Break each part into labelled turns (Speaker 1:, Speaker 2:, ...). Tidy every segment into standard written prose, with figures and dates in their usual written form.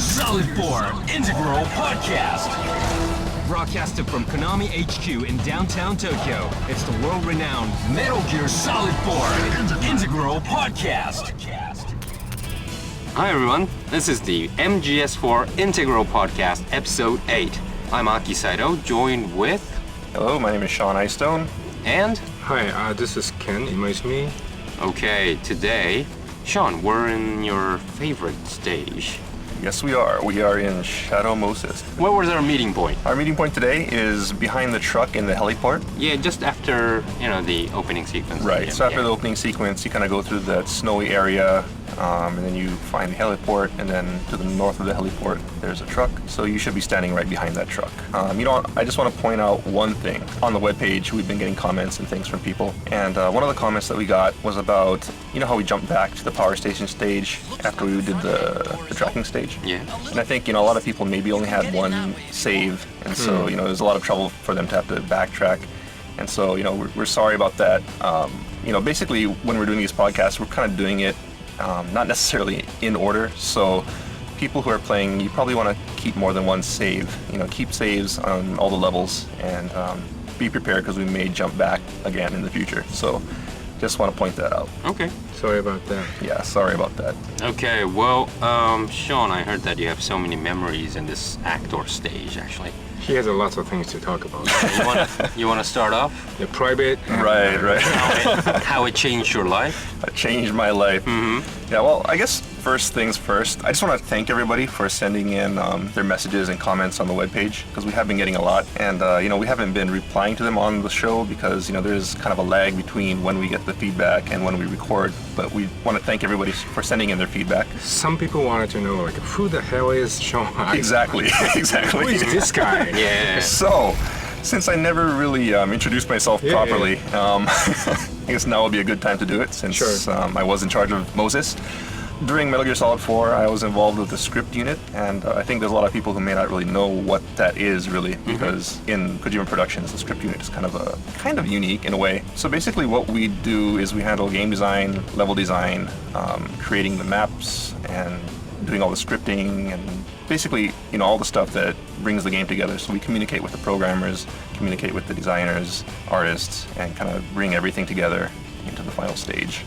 Speaker 1: Solid 4 Integral Podcast. Broadcasted from Konami HQ in downtown Tokyo, it's the world-renowned Metal Gear Solid 4 Integral Podcast.
Speaker 2: Hi everyone, this is the MGS4 Integral Podcast, Episode 8. I'm Aki Saito, joined with...
Speaker 3: Hello, my name is Sean Eyestone.
Speaker 2: And...
Speaker 4: Hi, this is Ken Imaizumi.
Speaker 2: Okay, today, Sean, we're in your favorite stage.
Speaker 3: Yes, we are. We are in Shadow Moses.
Speaker 2: Where was our meeting point?
Speaker 3: Our meeting point today is behind the truck in the heliport.
Speaker 2: Yeah, just after, the opening sequence.
Speaker 3: Right,
Speaker 2: Yeah,
Speaker 3: so after the opening sequence, you kind of go through that snowy area, and then you find the heliport, and then to the north of the heliport, there's a truck. So you should be standing right behind that truck. I just want to point out one thing. On the webpage, we've been getting comments and things from people, and one of the comments that we got was about, how we jumped back to the power station stage after we did the tracking stage.
Speaker 2: Yeah.
Speaker 3: And I think, a lot of people maybe only had one save, and so, there's a lot of trouble for them to have to backtrack. And so, we're sorry about that. Basically, when we're doing these podcasts, we're kind of doing it not necessarily in order. So people who are playing, you probably want to keep more than one save. Keep saves on all the levels, and be prepared because we may jump back again in the future. So just want to point that out.
Speaker 2: Okay.
Speaker 4: Sorry about that.
Speaker 3: Yeah, sorry about that.
Speaker 2: Okay, well, Sean, I heard that you have so many memories in this actor stage, actually.
Speaker 4: He has a lot of things to talk about.
Speaker 2: You want to start off?
Speaker 4: The private.
Speaker 3: Right.
Speaker 2: How it changed your life?
Speaker 3: It changed my life.
Speaker 2: Mm-hmm.
Speaker 3: Yeah, well, I guess first things first, I just want to thank everybody for sending in their messages and comments on the webpage, because we have been getting a lot. And, we haven't been replying to them on the show because, there's kind of a lag between when we get the feedback and when we record. But we want to thank everybody for sending in their feedback.
Speaker 4: Some people wanted to know, who the hell is Sean?
Speaker 3: Exactly.
Speaker 4: Who is this guy?
Speaker 2: Yeah.
Speaker 3: So, since I never really introduced myself properly, I guess now would be a good time to do it, since I was in charge of Moses. During Metal Gear Solid 4, I was involved with the script unit, and I think there's a lot of people who may not really know what that is, really, because in Kojima Productions, the script unit is kind of unique in a way. So basically what we do is we handle game design, level design, creating the maps, and doing all the scripting, and basically, all the stuff that brings the game together. So we communicate with the programmers, communicate with the designers, artists, and kind of bring everything together into the final stage.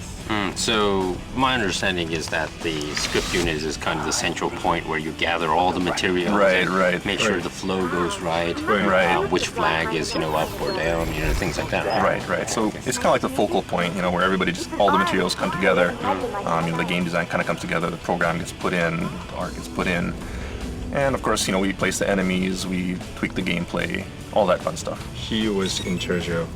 Speaker 2: So my understanding is that the script unit is kind of the central point where you gather all the materials.
Speaker 3: Right.
Speaker 2: Make sure the flow goes right.
Speaker 3: Right.
Speaker 2: Which flag is, up or down, things like that.
Speaker 3: Right. So it's kind of like the focal point, where everybody all the materials come together. The game design kind of comes together, the program gets put in, the art gets put in. And of course, we place the enemies, we tweak the gameplay, all that fun stuff.
Speaker 4: He was in charge of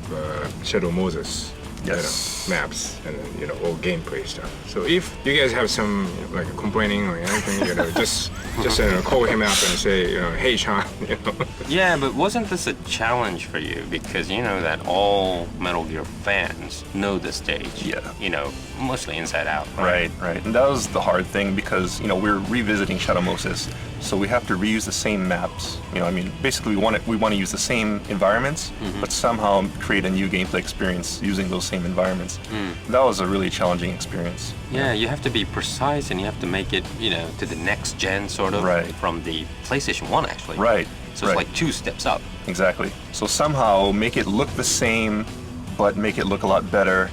Speaker 4: Shadow Moses.
Speaker 3: Yes.
Speaker 4: Maps and all gameplay stuff. So if you guys have some complaining or anything, just call him up and say, hey Sean,
Speaker 2: Yeah, but wasn't this a challenge for you? Because that all Metal Gear fans know the stage.
Speaker 3: Yeah.
Speaker 2: Mostly inside out.
Speaker 3: Right. And that was the hard thing because, we're revisiting Shadow Moses, so we have to reuse the same maps. Basically we want to use the same environments, but somehow create a new gameplay experience using those same environments. That was a really challenging experience.
Speaker 2: Yeah, you have to be precise and you have to make it, to the next gen sort of.
Speaker 3: Right.
Speaker 2: From the PlayStation 1 actually.
Speaker 3: Right.
Speaker 2: So it's like 2 steps up.
Speaker 3: Exactly. So somehow make it look the same, but make it look a lot better,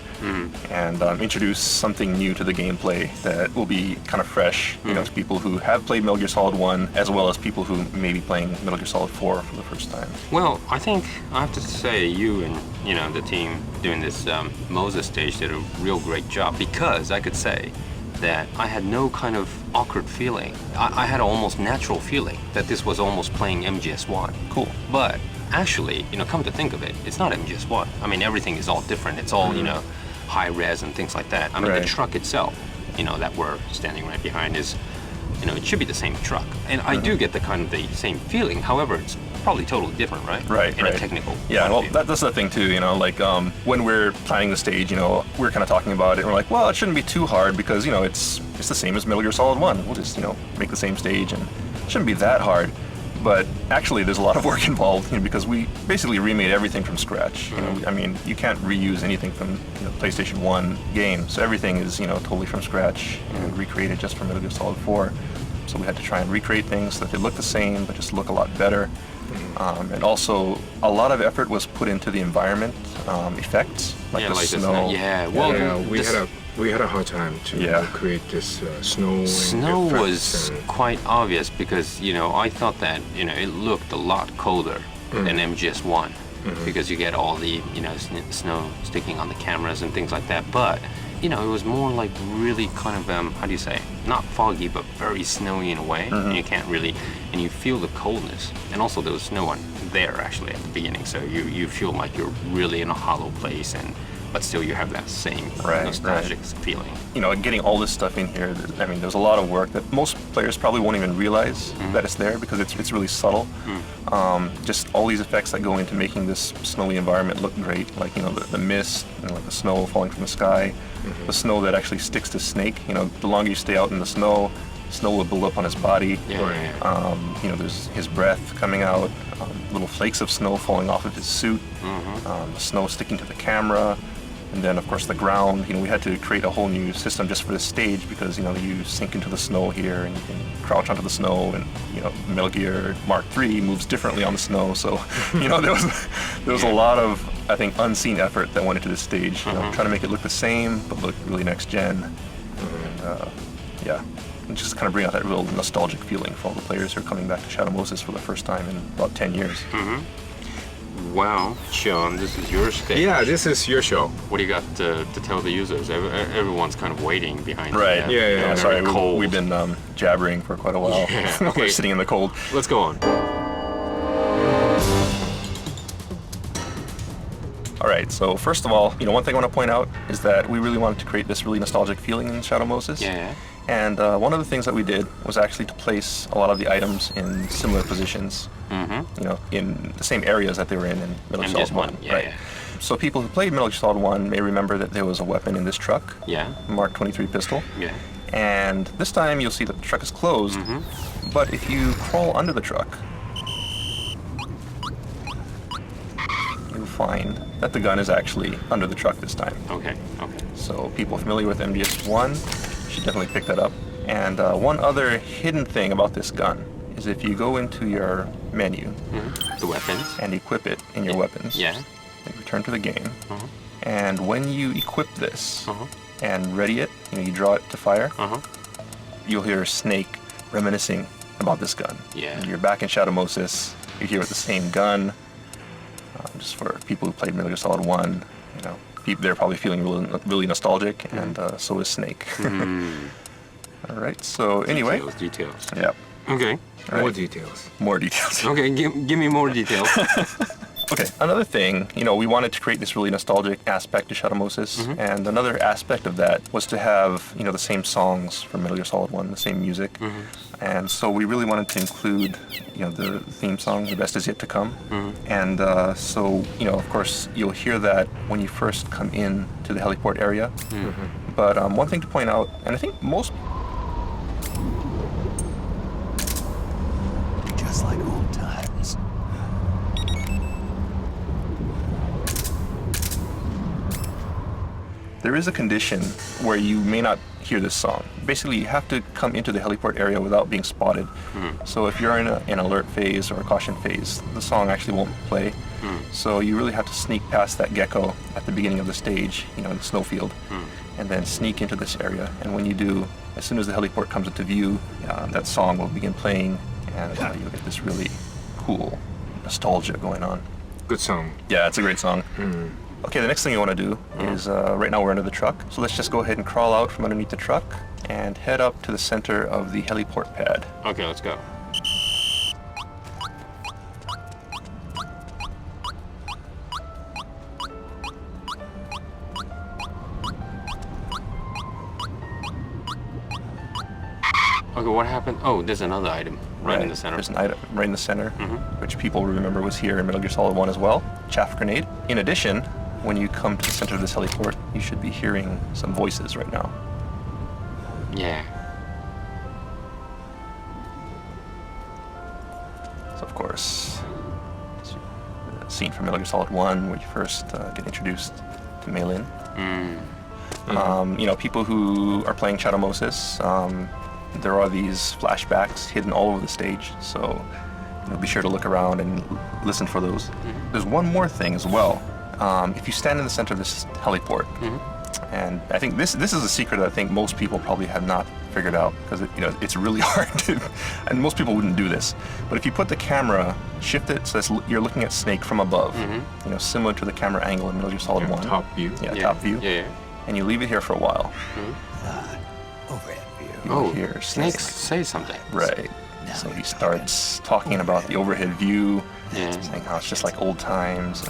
Speaker 3: and introduce something new to the gameplay that will be kind of fresh, to people who have played Metal Gear Solid 1, as well as people who may be playing Metal Gear Solid 4 for the first time.
Speaker 2: Well, I think I have to say you and the team doing this Moses stage did a real great job, because I could say that I had no kind of awkward feeling. I had an almost natural feeling that this was almost playing MGS1.
Speaker 3: Cool.
Speaker 2: But actually, come to think of it, it's not MGS1. Everything is all different. It's all, high res and things like that. The truck itself, that we're standing right behind is, it should be the same truck. And I do get the kind of the same feeling. However, it's probably totally different, right?
Speaker 3: Right.
Speaker 2: In a technical
Speaker 3: Yeah, well,
Speaker 2: point of view.
Speaker 3: that's the thing too, when we're planning the stage, we're kind of talking about it, and we're like, well, it shouldn't be too hard because, it's the same as Metal Gear Solid 1. We'll just, make the same stage, and it shouldn't be that hard. But actually, there's a lot of work involved, because we basically remade everything from scratch. You can't reuse anything from PlayStation 1 game, so everything is totally from scratch and recreated just for Metal Gear Solid 4. so we had to try and recreate things so that they look the same, but just look a lot better. And also, a lot of effort was put into the environment effects, like the snow.
Speaker 2: Yeah, well,
Speaker 4: we had a hard time to create this snow.
Speaker 2: Snow was quite obvious because I thought that it looked a lot colder than MGS1 because you get all the snow sticking on the cameras and things like that. But it was more like really kind of how do you say, not foggy but very snowy in a way. And you can't really, and you feel the coldness, and also there was snow on there actually at the beginning, so you feel like you're really in a hollow place, but still you have that same nostalgic feeling.
Speaker 3: Getting all this stuff in here, I mean, there's a lot of work that most players probably won't even realize that it's there because it's really subtle. Just all these effects that go into making this snowy environment look great, like the mist, like the snow falling from the sky, the snow that actually sticks to Snake. The longer you stay out in the snow will build up on his body. There's his breath coming out, little flakes of snow falling off of his suit, the snow sticking to the camera. And then, of course, the ground. We had to create a whole new system just for this stage because, you sink into the snow here and you can crouch onto the snow. And, Metal Gear Mark III moves differently on the snow. So, there was a lot of, I think, unseen effort that went into this stage. Trying to make it look the same, but look really next gen. And just kind of bring out that real nostalgic feeling for all the players who are coming back to Shadow Moses for the first time in about 10 years.
Speaker 2: Wow, Sean, this is your stage.
Speaker 4: Yeah, this is your show.
Speaker 2: What do you got to tell the users? Everyone's kind of waiting behind.
Speaker 3: Right.
Speaker 4: Yeah.
Speaker 3: Sorry, we've been jabbering for quite a while.
Speaker 2: Yeah, okay.
Speaker 3: We're sitting in the cold.
Speaker 2: Let's go on.
Speaker 3: All right, so first of all, one thing I want to point out is that we really wanted to create this really nostalgic feeling in Shadow Moses.
Speaker 2: Yeah.
Speaker 3: And one of the things that we did was actually to place a lot of the items in similar positions, in the same areas that they were in Metal Gear Solid 1.
Speaker 2: Yeah.
Speaker 3: So people who played Metal Gear Solid 1 may remember that there was a weapon in this truck, Mark 23 pistol.
Speaker 2: Yeah.
Speaker 3: And this time you'll see that the truck is closed, but if you crawl under the truck, you'll find that the gun is actually under the truck this time.
Speaker 2: Okay.
Speaker 3: So people familiar with MGS1 should definitely pick that up. And one other hidden thing about this gun is if you go into your menu,
Speaker 2: the weapons,
Speaker 3: and equip it in your weapons,
Speaker 2: then
Speaker 3: return to the game, and when you equip this and ready it, you draw it to fire, you'll hear Snake reminiscing about this gun.
Speaker 2: Yeah.
Speaker 3: And you're back in Shadow Moses, you're here with the same gun. Just for people who played Metal Gear Solid 1, they're probably feeling really nostalgic, and so is Snake. All right, so anyway.
Speaker 2: Details.
Speaker 3: Yeah.
Speaker 2: Okay.
Speaker 4: More details.
Speaker 3: More details.
Speaker 2: Okay, give me more details.
Speaker 3: Okay, another thing, we wanted to create this really nostalgic aspect to Shadow Moses, and another aspect of that was to have, the same songs from Metal Gear Solid 1, the same music, and so we really wanted to include, the theme song, The Best Is Yet to Come, and so, of course, you'll hear that when you first come in to the heliport area, but one thing to point out, and I think most...
Speaker 1: Just like old times.
Speaker 3: There is a condition where you may not hear this song. Basically, you have to come into the heliport area without being spotted. So if you're in an alert phase or a caution phase, the song actually won't play. So you really have to sneak past that gecko at the beginning of the stage, in the snowfield, and then sneak into this area. And when you do, as soon as the heliport comes into view, that song will begin playing, and you'll get this really cool nostalgia going on.
Speaker 4: Good song.
Speaker 3: Yeah, it's a great song. Okay, the next thing you want to do is, right now we're under the truck, so let's just go ahead and crawl out from underneath the truck and head up to the center of the heliport pad.
Speaker 2: Okay, let's go. Okay, what happened? Oh, there's another item right in the center.
Speaker 3: There's an item right in the center, which people remember was here in Metal Gear Solid 1 as well. Chaff grenade. In addition, when you come to the center of this heliport, you should be hearing some voices right now.
Speaker 2: Yeah.
Speaker 3: So of course, it's a scene from Metal Gear Solid 1 where you first get introduced to Meilin. People who are playing Shadow Moses, there are these flashbacks hidden all over the stage, so be sure to look around and listen for those. There's one more thing as well. If you stand in the center of this heliport, and I think this is a secret that I think most people probably have not figured out, because it's really hard to, and most people wouldn't do this. But if you put the camera, shift it so that you're looking at Snake from above, similar to the camera angle in Metal Gear Solid 1.
Speaker 4: Top view.
Speaker 3: Top view.
Speaker 2: Yeah.
Speaker 3: And you leave it here for a while.
Speaker 5: Overhead view.
Speaker 2: Oh,
Speaker 3: Here,
Speaker 2: Snake says something.
Speaker 3: Right. So he starts talking about the overhead view,
Speaker 2: Yeah.
Speaker 3: saying how it's just like old times.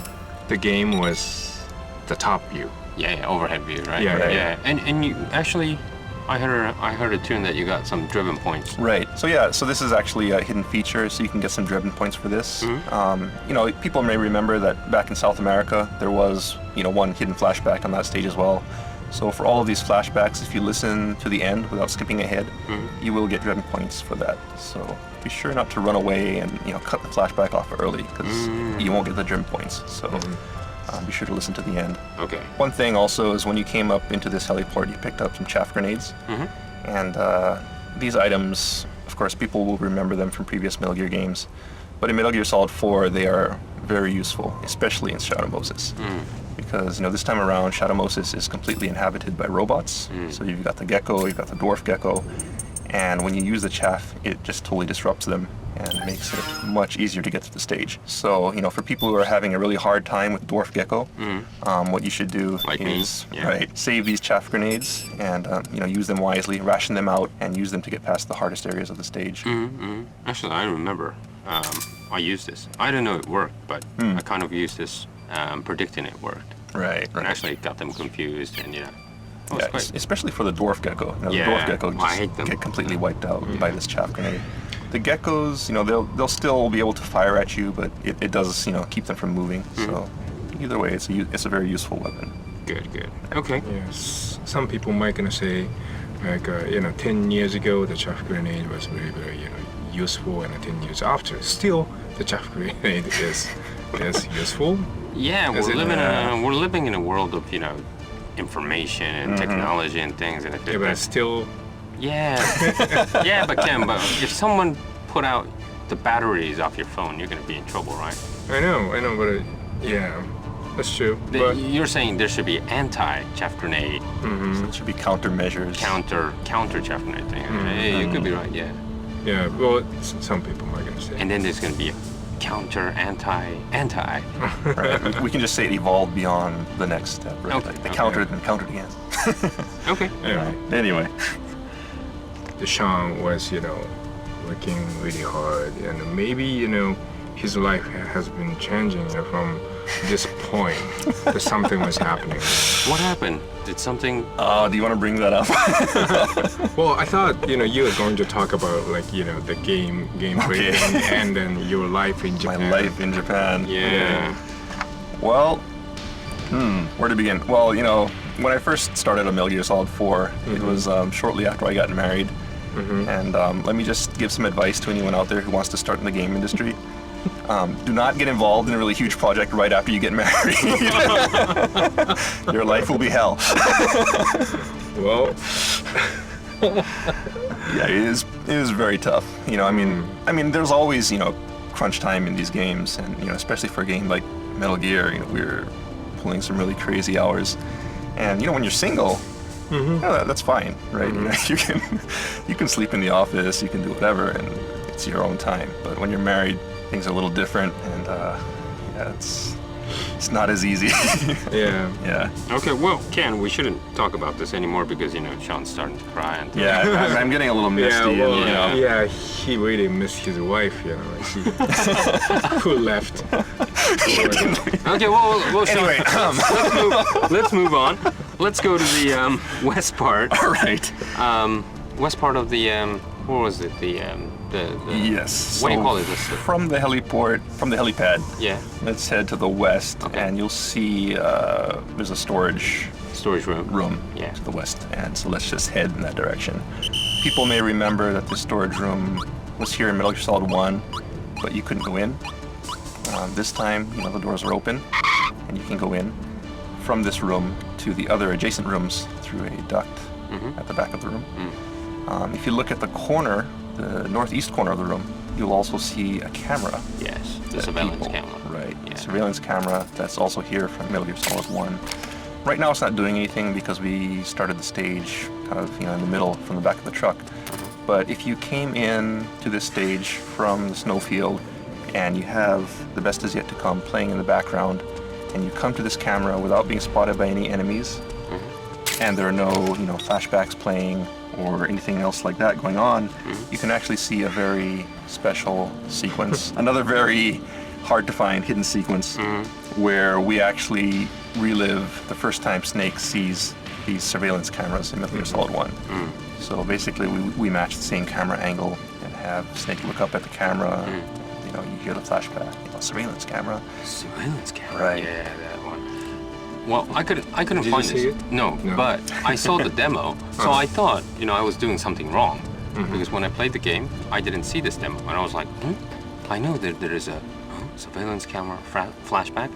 Speaker 4: The game was the top view.
Speaker 2: Yeah, overhead view, right?
Speaker 4: Yeah, right.
Speaker 2: Yeah. And you actually, I heard a tune that you got some driven points.
Speaker 3: Right. So this is actually a hidden feature, so you can get some driven points for this. People may remember that back in South America, there was, one hidden flashback on that stage as well. So for all of these flashbacks, if you listen to the end without skipping ahead, you will get driven points for that. So be sure not to run away and cut the flashback off early, because you won't get the driven points. So be sure to listen to the end.
Speaker 2: Okay.
Speaker 3: One thing also is when you came up into this heliport, you picked up some chaff grenades. And these items, of course, people will remember them from previous Metal Gear games. But in Metal Gear Solid 4, they are very useful, especially in Shadow Moses. Because, this time around, Shadow Moses is completely inhabited by robots. So you've got the gecko, you've got the dwarf gecko. And when you use the chaff, it just totally disrupts them and makes it much easier to get to the stage. So, for people who are having a really hard time with dwarf gecko, what you should do
Speaker 2: Like
Speaker 3: is
Speaker 2: me,
Speaker 3: save these chaff grenades and use them wisely, ration them out, and use them to get past the hardest areas of the stage.
Speaker 2: Actually, I remember I used this. I didn't know it worked, but I kind of used this predicting it worked.
Speaker 3: Right.
Speaker 2: And actually it got them confused, and
Speaker 3: Especially for the dwarf gecko. The
Speaker 2: Yeah,
Speaker 3: dwarf gecko
Speaker 2: I hate
Speaker 3: just
Speaker 2: them.
Speaker 3: get completely wiped out by this chaff grenade. The geckos, they'll still be able to fire at you, but it does, keep them from moving. So either way, it's a very useful weapon.
Speaker 2: Good. Okay.
Speaker 4: Yes. Some people might gonna say, like, 10 years ago, the chaff grenade was very, very, useful, and 10 years after, still the chaff grenade is useful.
Speaker 2: Yeah,
Speaker 4: As
Speaker 2: we're living in a world of information and technology and things, and
Speaker 4: Yeah, but it's still.
Speaker 2: yeah, but Ken, if someone put out the batteries off your phone, you're gonna be in trouble, right?
Speaker 4: I know, but yeah, that's true. But
Speaker 2: You're saying there should be anti-chaff grenade,
Speaker 3: So it should be countermeasures.
Speaker 2: counter chaff grenade thing. Hey, you could be right, yeah.
Speaker 4: yeah, well, some people might gonna say.
Speaker 2: And then there's gonna be a counter anti.
Speaker 3: Right. We can just say it evolved beyond the next step, right?
Speaker 2: Okay,
Speaker 3: Like they
Speaker 2: okay.
Speaker 3: countered and countered again.
Speaker 2: Okay.
Speaker 4: Yeah.
Speaker 3: Anyway.
Speaker 4: The Sean was, working really hard, and maybe, his life has been changing from this point. That something was happening.
Speaker 2: What happened? Did something?
Speaker 3: Do you want to bring that up?
Speaker 4: Well, I thought, you were going to talk about, like, the gameplay
Speaker 3: Okay.
Speaker 4: and then your life in
Speaker 3: My
Speaker 4: Japan.
Speaker 3: life in Japan.
Speaker 2: Yeah.
Speaker 3: Well, where to begin? Well, when I first started on Metal Gear Solid 4, it was shortly after I got married. And let me just give some advice to anyone out there who wants to start in the game industry. Do not get involved in a really huge project right after you get married. Your life will be hell.
Speaker 4: Well,
Speaker 3: Yeah, it is very tough. I mean, there's always, crunch time in these games, and especially for a game like Metal Gear, we're pulling some really crazy hours. And when you're single, that's fine, right? You can sleep in the office, you can do whatever, and it's your own time. But when you're married, things are a little different, and it's not as easy.
Speaker 4: yeah.
Speaker 3: Yeah.
Speaker 2: Okay. Well, Ken, we shouldn't talk about this anymore because Sean's starting to cry and.
Speaker 3: Yeah, I'm getting a little misty.
Speaker 4: Yeah, well,
Speaker 3: and,
Speaker 4: yeah, he really missed his wife, who left.
Speaker 2: Okay. Well, Sean,
Speaker 3: Anyway,
Speaker 2: let's move on. Let's go to the west part.
Speaker 3: all right.
Speaker 2: West part of the what was it? The
Speaker 3: Yes.
Speaker 2: What do you
Speaker 3: so
Speaker 2: call it? This.
Speaker 3: From the helipad,
Speaker 2: Yeah.
Speaker 3: let's head to the west,
Speaker 2: Okay.
Speaker 3: and you'll see there's a storage
Speaker 2: Storage room. Yeah.
Speaker 3: to the west, and so let's just head in that direction. People may remember that the storage room was here in Metal Gear Solid 1, but you couldn't go in. This time, the doors are open, and you can go in from this room to the other adjacent rooms through a duct at the back of the room. If you look at the corner, the northeast corner of the room, you'll also see a camera.
Speaker 2: Yes, the
Speaker 3: that
Speaker 2: surveillance
Speaker 3: people-
Speaker 2: camera.
Speaker 3: Right,
Speaker 2: Yeah.
Speaker 3: surveillance camera that's also here from Metal Gear Solid 1. Right now it's not doing anything because we started the stage kind of in the middle from the back of the truck. But if you came in to this stage from the snowfield and you have The Best Is Yet to Come playing in the background and you come to this camera without being spotted by any enemies and there are no flashbacks playing or anything else like that going on, you can actually see a very special sequence. Another very hard to find hidden sequence where we actually relive the first time Snake sees these surveillance cameras in Metal Gear Solid 1. So basically we match the same camera angle and have Snake look up at the camera. You hear the flashback, surveillance camera.
Speaker 2: Surveillance camera.
Speaker 3: Right.
Speaker 2: Yeah, that one. Well, I couldn't
Speaker 4: Did you
Speaker 2: find
Speaker 4: see
Speaker 2: this.
Speaker 4: it?
Speaker 2: No,
Speaker 4: No.
Speaker 2: but I saw the demo, so I thought, I was doing something wrong. Because when I played the game, I didn't see this demo. And I was like, I know that there is a surveillance camera flashback,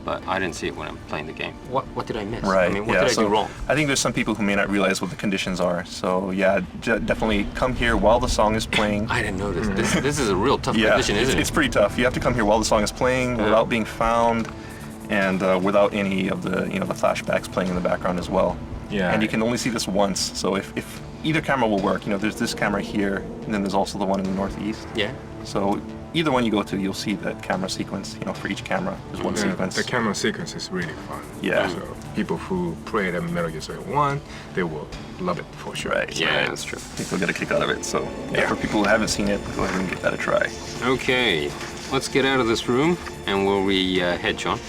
Speaker 2: but I didn't see it when I'm playing the game. What did I miss?
Speaker 3: Right.
Speaker 2: I mean, what did I do wrong?
Speaker 3: I think there's some people who may not realize what the conditions are. So yeah, definitely come here while the song is playing.
Speaker 2: I didn't know this. This is a real tough
Speaker 3: Yeah,
Speaker 2: condition, isn't
Speaker 3: it's
Speaker 2: it?
Speaker 3: pretty tough. You have to come here while the song is playing without being found and without any of the the flashbacks playing in the background as well.
Speaker 4: Yeah.
Speaker 3: And you can only see this once. So if either camera will work, there's this camera here and then there's also the one in the northeast.
Speaker 2: Yeah.
Speaker 3: So either one you go to, you'll see that camera sequence. For each camera, there's one sequence.
Speaker 4: The camera sequence is really fun.
Speaker 3: Yeah.
Speaker 4: So people who played Metal Gear Solid 1, they will love it for sure.
Speaker 3: Right.
Speaker 2: Yeah,
Speaker 3: right.
Speaker 2: that's true.
Speaker 3: People get a kick out of it. So
Speaker 4: Yeah.
Speaker 3: for people who haven't seen it, go ahead and give that a try.
Speaker 2: Okay, let's get out of this room and where we head, John.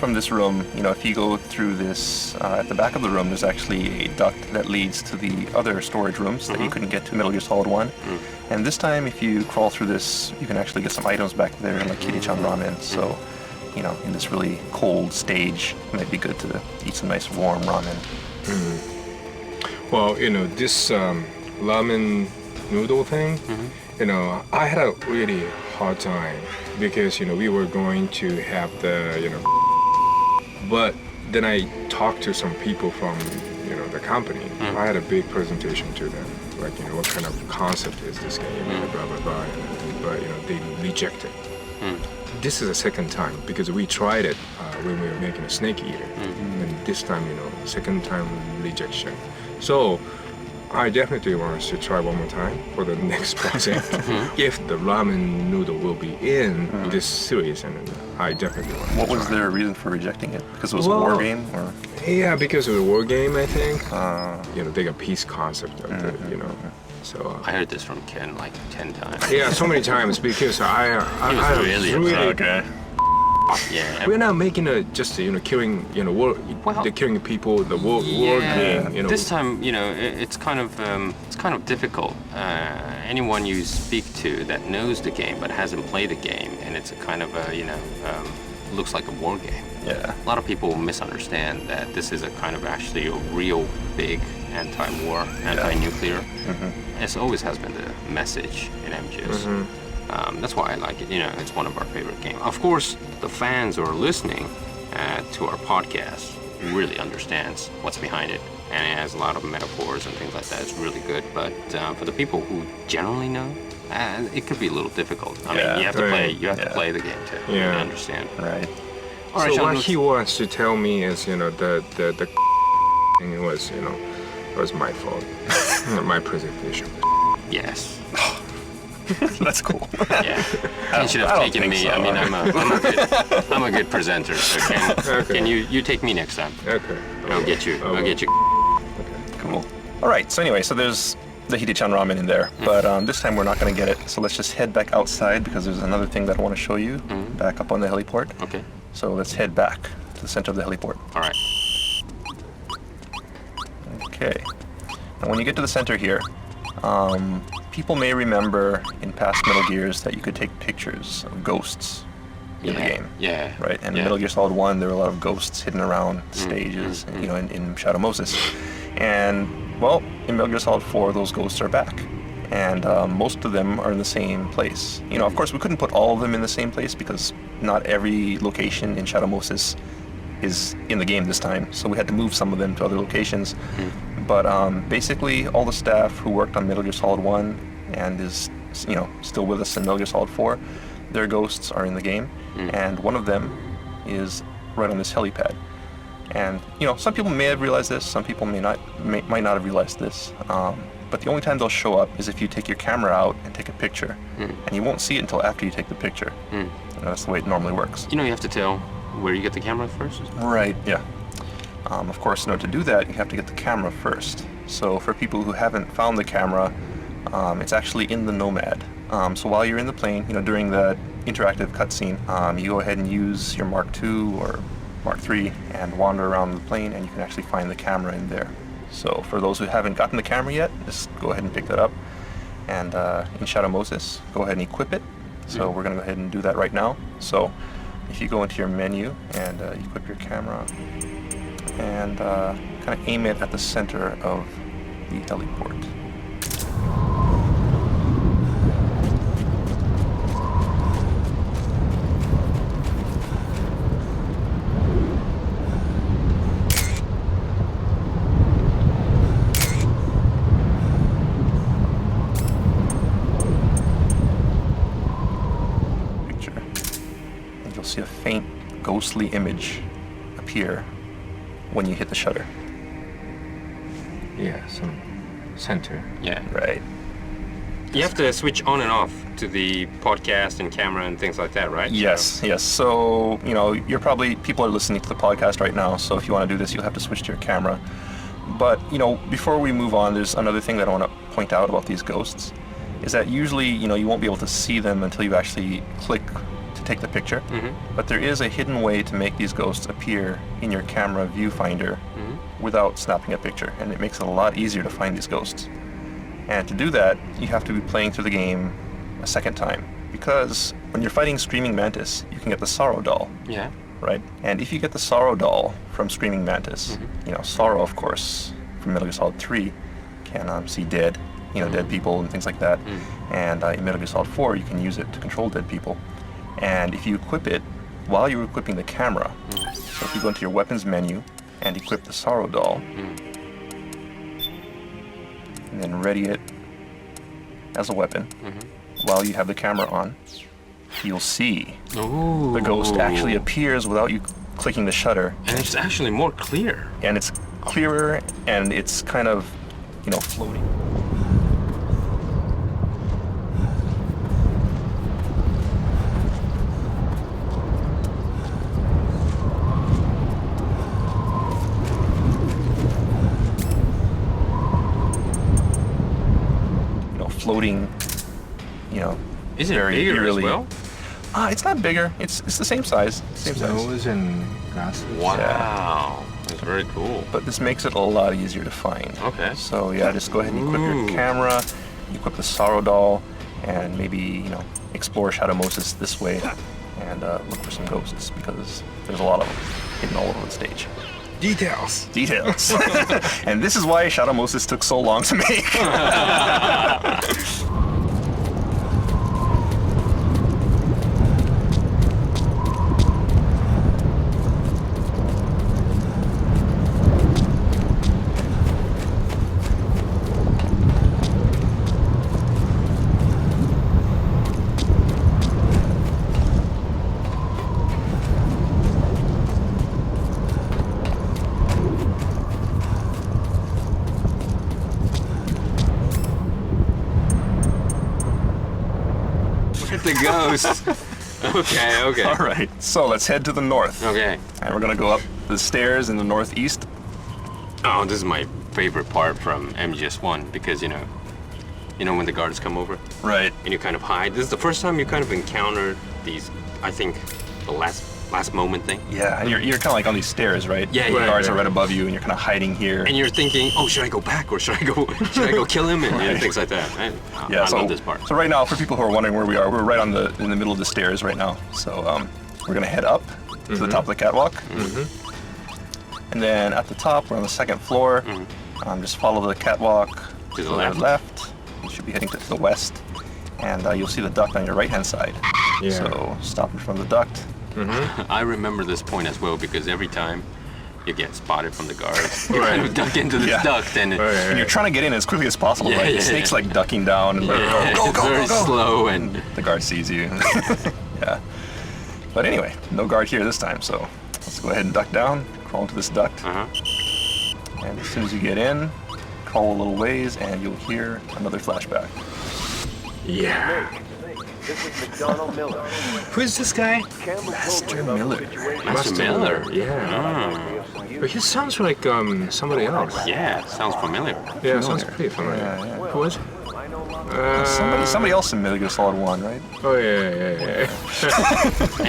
Speaker 3: From this room, if you go through this, at the back of the room, there's actually a duct that leads to the other storage rooms that you couldn't get to Metal Gear Solid 1. And this time, if you crawl through this, you can actually get some items back there, like Kiri-chan ramen. So, in this really cold stage, it might be good to eat some nice warm ramen.
Speaker 4: Well, this ramen noodle thing, I had a really hard time because, we were going to have the, but then I talked to some people from, the company. I had a big presentation to them, like, what kind of concept is this game, blah, blah, blah. But, they rejected. This is the second time because we tried it when we were making a Snake Eater. And this time, second time rejection. So I definitely want us to try one more time for the next project. If the ramen noodle will be in this series, and I definitely want to
Speaker 3: What was
Speaker 4: try.
Speaker 3: their reason for rejecting it? Because it was a war game? Or?
Speaker 4: Yeah, because of the war game, I think. They got peace concept of the, So
Speaker 2: I heard this from Ken like 10 times.
Speaker 4: yeah, so many times because I
Speaker 2: was really upset.
Speaker 3: Okay.
Speaker 2: Yeah.
Speaker 4: We're not making just killing war,
Speaker 2: Well,
Speaker 4: the killing people, the war game.
Speaker 2: This time, it's kind of difficult. Anyone you speak to that knows the game but hasn't played the game, and it's a kind of a looks like a war game.
Speaker 3: Yeah.
Speaker 2: A lot of people misunderstand that this is a kind of actually a real big anti-war, anti-nuclear. It always has been the message in MGS. That's why I like it. It's one of our favorite games. Of course, the fans who are listening to our podcast really understands what's behind it, and it has a lot of metaphors and things like that. It's really good. But for the people who generally know, it could be a little difficult. I mean, you have to play. You have to play the game to really understand.
Speaker 3: Right.
Speaker 2: All right,
Speaker 4: So
Speaker 2: Sean,
Speaker 4: what
Speaker 2: let's-
Speaker 4: he wants to tell me is, the thing was, was my fault. My presentation.
Speaker 2: Yes.
Speaker 3: That's cool.
Speaker 2: Yeah. You should have
Speaker 3: I don't
Speaker 2: taken
Speaker 3: think
Speaker 2: me.
Speaker 3: so.
Speaker 2: I mean, I'm a good presenter. So can you take me next time?
Speaker 4: Okay.
Speaker 2: I'll get you. I'll get you.
Speaker 3: Cool. All right. So anyway, so there's the Hide-chan ramen in there, but this time we're not going to get it. So let's just head back outside because there's another thing that I want to show you back up on the heliport.
Speaker 2: Okay.
Speaker 3: So let's head back to the center of the heliport.
Speaker 2: All right.
Speaker 3: Okay. Now when you get to the center here, people may remember in past Metal Gears that you could take pictures of ghosts in the game.
Speaker 2: Yeah.
Speaker 3: Right, and in Metal Gear Solid 1, there were a lot of ghosts hidden around stages, in Shadow Moses. And, well, in Metal Gear Solid 4, those ghosts are back. And most of them are in the same place. Of course, we couldn't put all of them in the same place because not every location in Shadow Moses is in the game this time, so we had to move some of them to other locations. But basically, all the staff who worked on Metal Gear Solid 1 and is still with us in Metal Gear Solid 4, their ghosts are in the game, and one of them is right on this helipad. And some people may have realized this, some people might not have realized this. But the only time they'll show up is if you take your camera out and take a picture, and you won't see it until after you take the picture. That's the way it normally works.
Speaker 2: You have to tell where you get the camera first.
Speaker 3: Right. Yeah. Of course, in order to do that, you have to get the camera first. So for people who haven't found the camera, it's actually in the Nomad. So while you're in the plane, during the interactive cutscene, you go ahead and use your Mark II or Mark III and wander around the plane, and you can actually find the camera in there. So for those who haven't gotten the camera yet, just go ahead and pick that up. And in Shadow Moses, go ahead and equip it. So we're going to go ahead and do that right now. So if you go into your menu and equip your camera and kind of aim it at the center of the heliport. See a faint, ghostly image appear when you hit the shutter.
Speaker 4: Yeah, some center.
Speaker 2: Yeah.
Speaker 3: Right.
Speaker 2: You have to switch on and off to the podcast and camera and things like that, right?
Speaker 3: Yes, yes. So, people are listening to the podcast right now, so if you want to do this, you'll have to switch to your camera. But, before we move on, there's another thing that I want to point out about these ghosts, is that usually, you won't be able to see them until you actually click to take the picture. But there is a hidden way to make these ghosts appear in your camera viewfinder without snapping a picture, and it makes it a lot easier to find these ghosts. And to do that, you have to be playing through the game a second time, because when you're fighting Screaming Mantis, you can get the Sorrow Doll.
Speaker 2: Yeah.
Speaker 3: Right? And if you get the Sorrow Doll from Screaming Mantis, Sorrow, of course, from Metal Gear Solid 3, can see dead, dead people and things like that. And in Metal Gear Solid 4, you can use it to control dead people. And if you equip it while you're equipping the camera, so if you go into your weapons menu and equip the Sorrow Doll, and then ready it as a weapon while you have the camera on, you'll see the ghost actually appears without you clicking the shutter.
Speaker 2: And it's actually more clear.
Speaker 3: And it's clearer, and it's kind of, floating. Floating,
Speaker 2: Is it
Speaker 3: very
Speaker 2: bigger
Speaker 3: eerily.
Speaker 2: as well?
Speaker 3: It's not bigger. It's the same size.
Speaker 4: Nose and glasses.
Speaker 2: Wow, that's very cool.
Speaker 3: But this makes it a lot easier to find.
Speaker 2: Okay.
Speaker 3: So yeah, just go ahead and equip your camera, equip the Sorrow Doll, and maybe explore Shadow Moses this way, and look for some ghosts, because there's a lot of them hidden all over the stage.
Speaker 4: Details.
Speaker 3: And this is why Shadow Moses took so long to make.
Speaker 2: The ghost. Okay.
Speaker 3: All right, so let's head to the north.
Speaker 2: Okay.
Speaker 3: And we're gonna go up the stairs in the northeast.
Speaker 2: Oh, this is my favorite part from MGS1 because you know when the guards come over
Speaker 3: Right.
Speaker 2: and you kind of hide. This is the first time you kind of encounter these. I think the last moment thing.
Speaker 3: Yeah, and you're kind of like on these stairs, right?
Speaker 2: Yeah,
Speaker 3: The
Speaker 2: yeah,
Speaker 3: guards
Speaker 2: yeah.
Speaker 3: are right above you, and you're kind of hiding here.
Speaker 2: And you're thinking, oh, should I go back or should I go kill him and things like that. I love this part.
Speaker 3: So right now, for people who are wondering where we are, we're right in the middle of the stairs right now. So we're gonna head up to the top of the catwalk, and then at the top, we're on the second floor. Just follow the catwalk
Speaker 2: To the left.
Speaker 3: You should be heading to the west, and you'll see the duct on your right-hand side.
Speaker 4: Yeah.
Speaker 3: So stop in front of the duct,
Speaker 2: I remember this point as well because every time you get spotted from the guards, you kind of duck into this duct and
Speaker 3: And you're trying to get in as quickly as possible,
Speaker 2: Yeah,
Speaker 3: right?
Speaker 2: yeah,
Speaker 3: The snake's
Speaker 2: yeah.
Speaker 3: like ducking down and
Speaker 2: it's very slow and
Speaker 3: the guard sees you. Yeah. But anyway, no guard here this time, so let's go ahead and duck down, crawl into this duct. And as soon as you get in, crawl a little ways and you'll hear another flashback.
Speaker 4: Yeah.
Speaker 6: This is McDonald Miller.
Speaker 4: Who is this guy?
Speaker 3: Master Miller.
Speaker 2: Master Miller.
Speaker 4: Yeah. But he sounds like somebody else.
Speaker 2: Yeah, sounds familiar.
Speaker 4: Yeah, sounds pretty familiar.
Speaker 3: Yeah.
Speaker 4: Who was it?
Speaker 3: Somebody else in Metal Gear Solid 1, right?
Speaker 4: Oh yeah.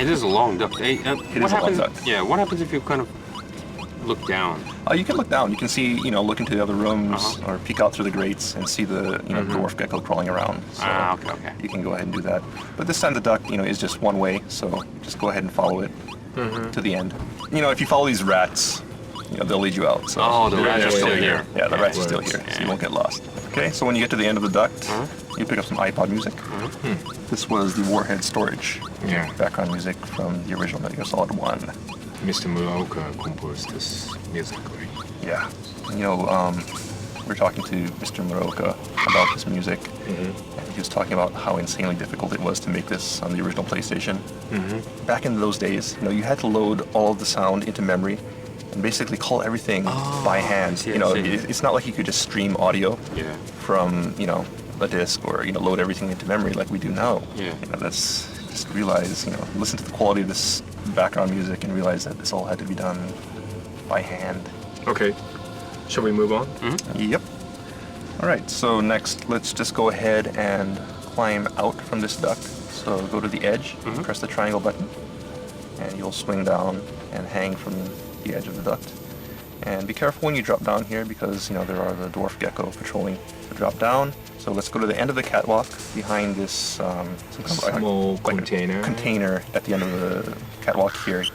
Speaker 2: It is a long duct. Hey, what
Speaker 3: is a long
Speaker 2: happens?
Speaker 3: duct.
Speaker 2: Yeah, what happens if you kind of look down?
Speaker 3: You can look down. You can see, look into the other rooms or peek out through the grates and see the, dwarf gecko crawling around. So
Speaker 2: Okay.
Speaker 3: you can go ahead and do that. But this time the duct, is just one way, so just go ahead and follow it to the end. If you follow these rats, they'll lead you out. So
Speaker 2: Oh, the rats are still here.
Speaker 3: Yeah, the rats are still here, so you won't get lost. Okay, so when you get to the end of the duct, you pick up some iPod music. This was the Warhead storage.
Speaker 4: Yeah.
Speaker 3: Background music from the original Metal Gear Solid 1.
Speaker 4: Mr. Muraoka composed this music, right?
Speaker 3: Yeah. We're talking to Mr. Muraoka about this music, and he was talking about how insanely difficult it was to make this on the original PlayStation. Back in those days, you had to load all of the sound into memory and basically call everything by hand.
Speaker 2: I see.
Speaker 3: It's not like you could just stream audio from, a disc or, load everything into memory like we do now.
Speaker 2: Yeah.
Speaker 3: That's just realize, listen to the quality of this background music and realize that this all had to be done by hand.
Speaker 4: Okay. Shall we move on?
Speaker 3: Yep. All right, so next let's just go ahead and climb out from this duct. So go to the edge, press the triangle button, and you'll swing down and hang from the edge of the duct. And be careful when you drop down here because, there are the dwarf gecko patrolling. So drop down. So let's go to the end of the catwalk behind this some kind of
Speaker 4: Small container.
Speaker 3: Container at the end of the catwalk here.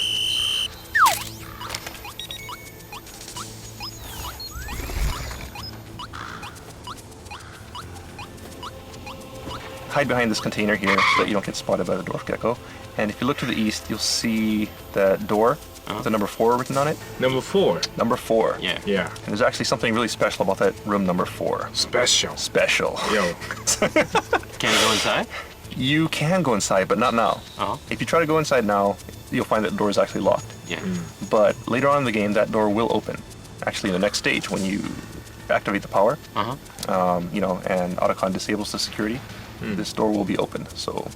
Speaker 3: Hide behind this container here so that you don't get spotted by the dwarf gecko. And if you look to the east, you'll see that door with the number 4 written on it.
Speaker 4: Number 4.
Speaker 3: Number 4.
Speaker 2: Yeah.
Speaker 4: Yeah.
Speaker 3: And there's actually something really special about that room number 4.
Speaker 4: Special.
Speaker 3: Special.
Speaker 4: Yo.
Speaker 2: Can you go inside?
Speaker 3: You can go inside, but not now. If you try to go inside now, you'll find that the door is actually locked.
Speaker 2: Yeah.
Speaker 3: But later on in the game, that door will open. Actually, in the next stage, when you activate the power, and Otacon disables the security, this door will be open. So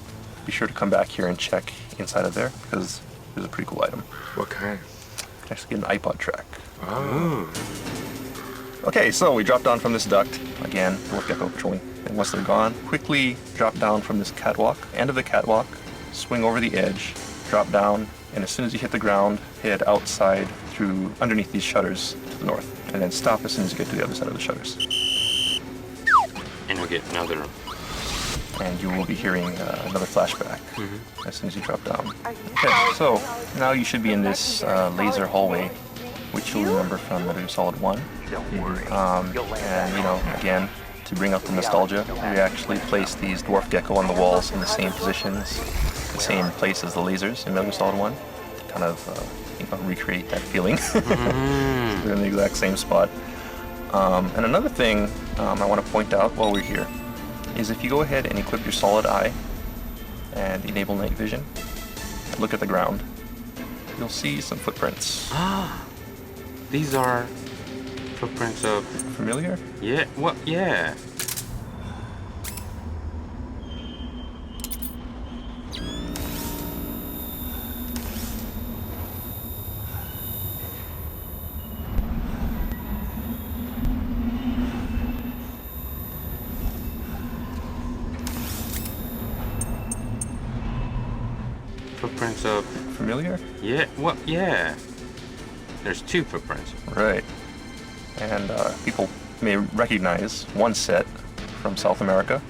Speaker 3: be sure to come back here and check inside of there because there's a pretty cool item.
Speaker 4: What kind?
Speaker 3: You can actually get an iPod track.
Speaker 4: Oh.
Speaker 3: Okay, so we drop down from this duct. Again, dwarf gecko patrolling. And once they're gone, quickly drop down from this catwalk, end of the catwalk, swing over the edge, drop down, and as soon as you hit the ground, head outside through underneath these shutters to the north, and then stop as soon as you get to the other side of the shutters.
Speaker 2: And we'll get another.
Speaker 3: And you will be hearing another flashback as soon as you drop down. Okay, so now you should be in this laser hallway, which you'll remember from Metal Gear Solid 1. And again, to bring up the nostalgia, we actually placed these dwarf gecko on the walls in the same positions, the same place as the lasers in Metal Gear Solid 1, to kind of recreate that feeling. They're in the exact same spot. And another thing I want to point out while we're here is if you go ahead and equip your solid eye and enable night vision, and look at the ground, you'll see some footprints.
Speaker 2: These are footprints of.
Speaker 3: Familiar?
Speaker 2: Yeah. What? Yeah. Footprints of.
Speaker 3: Familiar?
Speaker 2: Yeah. What? Yeah. There's 2 footprints.
Speaker 3: Right. And people may recognize one set from South America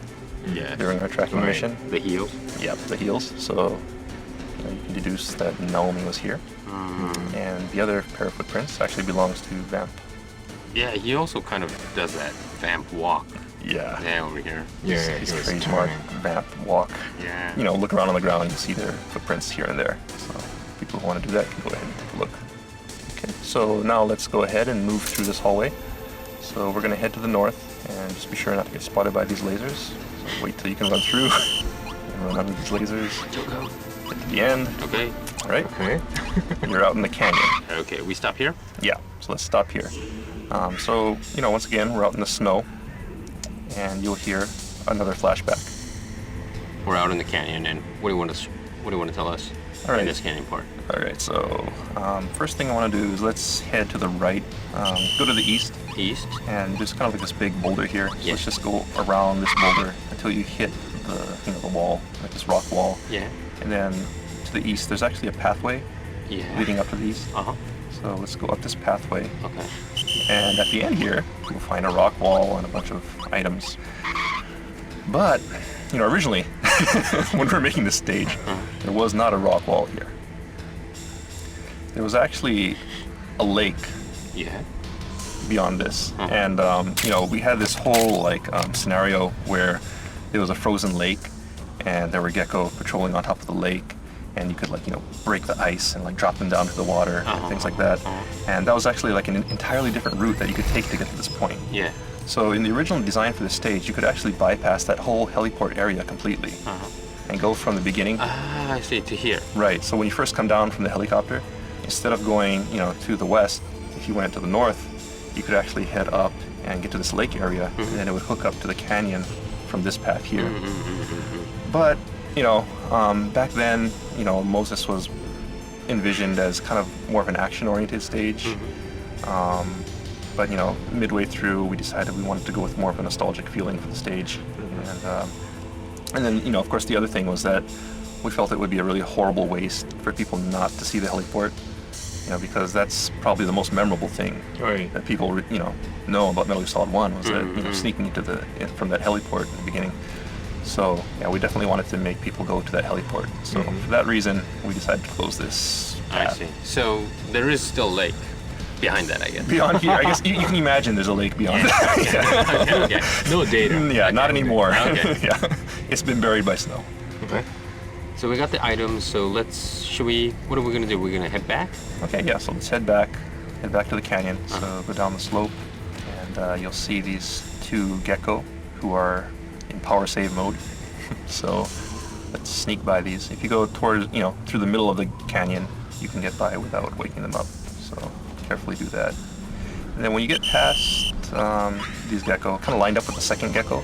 Speaker 2: Yeah.
Speaker 3: during our tracking
Speaker 2: Right.
Speaker 3: mission.
Speaker 2: The heels.
Speaker 3: Yep, the heels. So you can deduce that Naomi was here. And the other pair of footprints actually belongs to Vamp.
Speaker 2: Yeah. He also kind of does that vamp walk.
Speaker 3: Yeah.
Speaker 2: Yeah, over here.
Speaker 4: Yeah,
Speaker 3: He's
Speaker 4: he was
Speaker 3: trademark
Speaker 4: turning.
Speaker 3: Vamp walk.
Speaker 2: Yeah.
Speaker 3: Look around on the ground and you see their footprints here and there. So people who want to do that can go ahead and take a look. Okay, so now let's go ahead and move through this hallway. So we're going to head to the north, and just be sure not to get spotted by these lasers. So wait till you can run through and run under these lasers. Get to the end.
Speaker 2: Okay.
Speaker 3: All right.
Speaker 4: Okay.
Speaker 3: You're out in the canyon.
Speaker 2: Okay, we stop here?
Speaker 3: Yeah, so let's stop here. So, once again, we're out in the snow, and you'll hear another flashback.
Speaker 2: We're out in the canyon, and what do you want to tell us
Speaker 3: All right.
Speaker 2: in this canyon part?
Speaker 3: All right, so first thing I want to do is let's head to the right, go to the east,
Speaker 2: East?
Speaker 3: and there's kind of like this big boulder here. So
Speaker 2: Yeah.
Speaker 3: let's just go around this boulder until you hit the wall, like this rock wall.
Speaker 2: Yeah.
Speaker 3: And then to the east, there's actually a pathway
Speaker 2: Yeah.
Speaker 3: leading up to the east.
Speaker 2: Uh-huh.
Speaker 3: So let's go up this pathway.
Speaker 2: Okay.
Speaker 3: And at the end here, you'll find a rock wall and a bunch of items. But, originally, when we were making this stage, there was not a rock wall here. There was actually a lake
Speaker 2: Yeah.
Speaker 3: beyond this. And, we had this whole, scenario where there was a frozen lake, and there were gecko patrolling on top of the lake, and you could, break the ice and, drop them down to the water and things like that. And that was actually, an entirely different route that you could take to get to this point.
Speaker 2: Yeah.
Speaker 3: So in the original design for this stage, you could actually bypass that whole heliport area completely and go from the beginning.
Speaker 2: Ah, I see, to here.
Speaker 3: Right, so when you first come down from the helicopter, instead of going, to the west, if you went to the north, you could actually head up and get to this lake area, and then it would hook up to the canyon from this path here. But, back then, Moses was envisioned as kind of more of an action-oriented stage. But, midway through, we decided we wanted to go with more of a nostalgic feeling for the stage. And then, of course, the other thing was that we felt it would be a really horrible waste for people not to see the heliport, because that's probably the most memorable thing
Speaker 4: Right.
Speaker 3: that people, know about Metal Gear Solid 1 was that, sneaking from that heliport in the beginning. So, yeah, we definitely wanted to make people go to that heliport. So, for that reason, we decided to close this
Speaker 2: I
Speaker 3: path.
Speaker 2: see. So there is still lake behind that, I guess.
Speaker 3: Beyond here, I guess you can imagine there's a lake beyond that.
Speaker 2: Okay. No data.
Speaker 3: Yeah, not anymore.
Speaker 2: Okay.
Speaker 3: Yeah, it's been buried by snow.
Speaker 4: Okay.
Speaker 2: So we got the items, so what are we gonna do? We're gonna head back?
Speaker 3: Okay, yeah, so let's head back to the canyon. So go down the slope, and you'll see these two gecko who are in power save mode. So let's sneak by these. If you go towards, through the middle of the canyon, you can get by without waking them up. So carefully do that. And then when you get past these gecko, kind of lined up with the second gecko,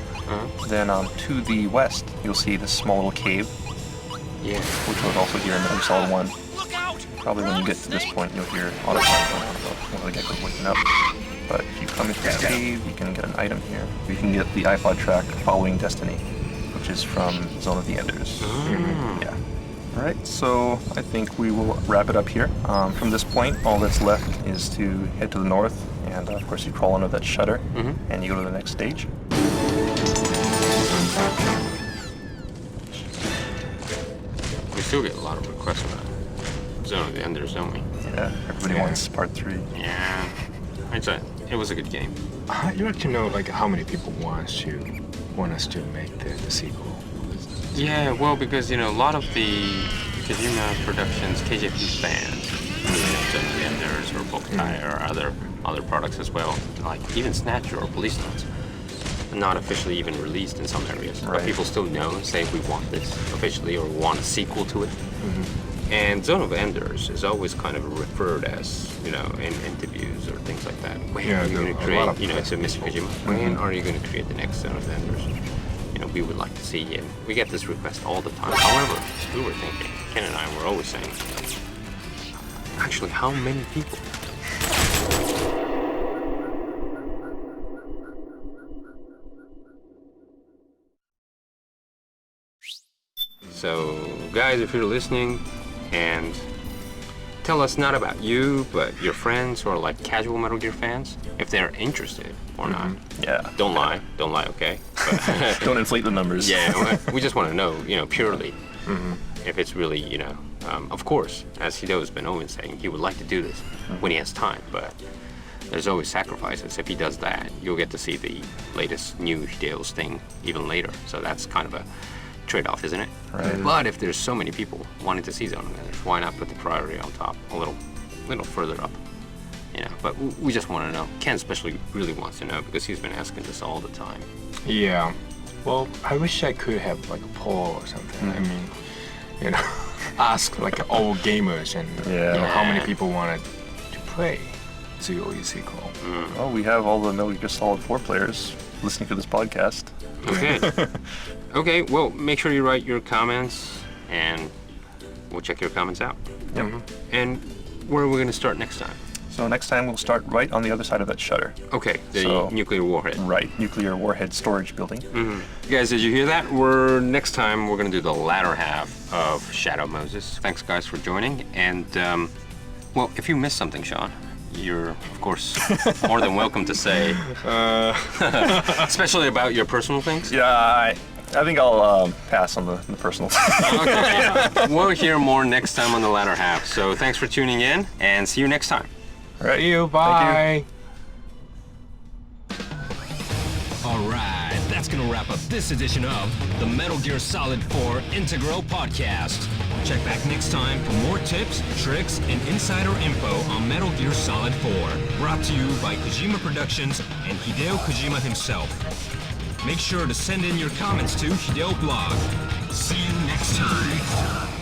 Speaker 3: then to the west, you'll see this small little cave,
Speaker 2: Yeah.
Speaker 3: which was also here in Metal Gear Solid 1. Probably when you get to this point, you'll hear autopilot going on about one of the geckos waking up. But if you come into this cave, you can get an item here. You can get the iPod track Following Destiny, which is from Zone of the Enders. Yeah. All right, so I think we will wrap it up here. From this point, all that's left is to head to the north, and of course you crawl under that shutter, and you go to the next stage.
Speaker 2: We still get a lot of requests about Zone of the Enders, don't we?
Speaker 3: Yeah, everybody wants part 3.
Speaker 2: Yeah. It was a good game.
Speaker 4: You like to know how many people want us to make the sequel?
Speaker 2: Yeah, well, because a lot of the Kojima Productions KJP fans, Zone of the Enders or Bokutai or other products as well, like even Snatcher or Police Notes, not officially even released in some areas, but
Speaker 3: Right.
Speaker 2: people still know and say we want this officially or want a sequel to it. And Zone of Enders is always kind of referred as, in interviews or things like that. When
Speaker 4: Yeah,
Speaker 2: are you going
Speaker 4: a
Speaker 2: to
Speaker 4: lot
Speaker 2: create,
Speaker 4: of
Speaker 2: to Mr. Kojima, when are you going to create the next Zone of Enders? We would like to see it. We get this request all the time. However, we were thinking, Ken and I were always saying, actually, how many people? So, guys, if you're listening, and tell us not about you, but your friends who are like casual Metal Gear fans, if they're interested or not.
Speaker 3: Yeah.
Speaker 2: Don't lie, okay? But
Speaker 3: Don't inflate the numbers.
Speaker 2: yeah, we just want to know, purely, if it's really, of course, as Hideo's been always saying, he would like to do this when he has time, but there's always sacrifices. If he does that, you'll get to see the latest new Hideo's thing even later. So that's kind of a trade-off, isn't it?
Speaker 3: Right.
Speaker 2: But if there's so many people wanting to see Zone of Enders, why not put the priority on top a little further up? You know, but we just want to know. Ken especially really wants to know because he's been asking this all the time.
Speaker 4: Yeah. Well, I wish I could have like a poll or something. I mean, you know, ask like all gamers and you know, how many people wanted to play Zero Sequel.
Speaker 3: Well, we have all the Metal Gear Solid 4 players listening to this podcast.
Speaker 2: Okay. Okay, well, make sure you write your comments and we'll check your comments out.
Speaker 3: Yep.
Speaker 2: And where are we going to start next time?
Speaker 3: So next time we'll start right on the other side of that shutter.
Speaker 2: Okay, the
Speaker 3: So-
Speaker 2: nuclear warhead.
Speaker 3: Right, nuclear warhead storage building.
Speaker 2: Guys, did you hear that? Next time we're going to do the latter half of Shadow Moses. Thanks, guys, for joining. And, well, if you missed something, Sean, you're, of course, more than welcome to say, especially about your personal things.
Speaker 3: Yeah, I think I'll pass on the personal.
Speaker 2: Okay. We'll hear more next time on the latter half. So thanks for tuning in, and see you next time.
Speaker 3: All right.
Speaker 4: See you.
Speaker 3: Thank you.
Speaker 4: Bye.
Speaker 1: Alright, that's gonna wrap up this edition of the Metal Gear Solid 4 Integral Podcast. Check back next time for more tips, tricks, and insider info on Metal Gear Solid 4. Brought to you by Kojima Productions and Hideo Kojima himself. Make sure to send in your comments to Hideo Blog. See you next time.